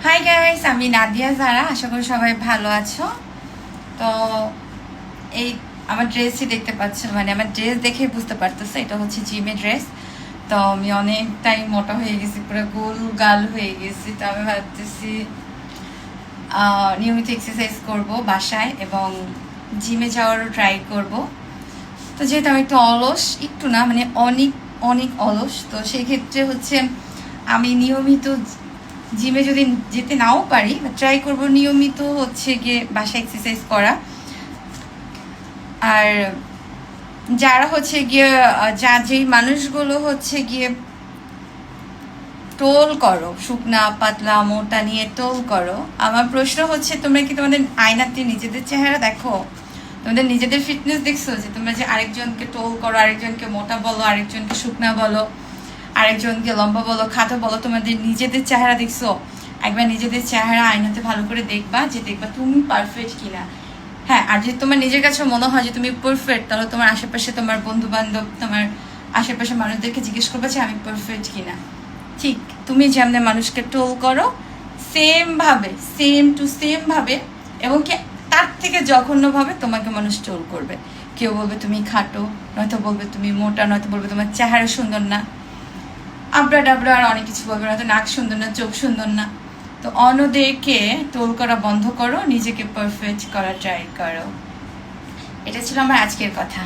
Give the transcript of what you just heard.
Hi guys, আমি নাদিয়া জারা। আশা করি সবাই ভালো আছো। তো এই আমার ড্রেসই দেখতে পাচ্ছ, মানে আমার ড্রেস দেখে বুঝতে পারতেছো এটা হচ্ছে জিমের ড্রেস। তো আমি অনেকটাই মোটা হয়ে গেছি, পুরো গোল গাল হয়ে গেছি। তো আমি ভাবতেছি নিয়মিত এক্সারসাইজ করব বাসায় এবং জিমে যাওয়ারও ট্রাই করব। তো যেহেতু আমি একটু অলস, একটু না মানে অনেক অনেক অলস, তো সেই ক্ষেত্রে হচ্ছে আমি নিয়মিত জিমে যদি যেতে নাও পারি, ট্রাই করব নিয়মিত হচ্ছে গিয়ে বাসায় এক্সারসাইজ করা। আর যারা হচ্ছে গিয়ে যেই মানুষগুলো হচ্ছে গিয়ে টোল করো, শুকনা পাতলা মোটা নিয়ে টোল করো, আমার প্রশ্ন হচ্ছে তোমরা কি তোমাদের আয়নাতে নিজেদের চেহারা দেখো? তোমাদের নিজেদের ফিটনেস দেখছো? যে তোমরা যে আরেকজনকে টোল করো, আরেকজনকে মোটা বলো, আরেকজনকে শুকনা বলো, আরেকজনকে লম্বা বলো, খাটো বলো, তোমাদের নিজেদের চেহারা দেখছো? একবার নিজেদের চেহারা আয়নাতে ভালো করে দেখবা, যে দেখবা তুমি পারফেক্ট কিনা। হ্যাঁ, আর যদি তোমার নিজের কাছে মনে হয় যে তুমি পারফেক্ট, তাহলে তোমার আশেপাশে তোমার বন্ধু বান্ধব, তোমার আশেপাশে মানুষদেরকে জিজ্ঞেস করবে যে আমি পারফেক্ট কিনা। ঠিক তুমি যেমন মানুষকে টোল করো, সেম ভাবে, সেম টু সেম ভাবে, এবং কি তার থেকে জঘন্যভাবে তোমাকে মানুষ টোল করবে। কেউ বলবে তুমি খাটো, নয়তো বলবে তুমি মোটা, নয়তো বলবে তোমার চেহারা সুন্দর না, আবড়া ডাবড়া আর অনেক কিছু বলবে, নয়তো নাক সুন্দর না, চোখ সুন্দর না। তো অন্যদেরকে টোল করা বন্ধ করো, নিজেকে পারফেক্ট করা ট্রাই করো। এটা ছিল আমার আজকের কথা।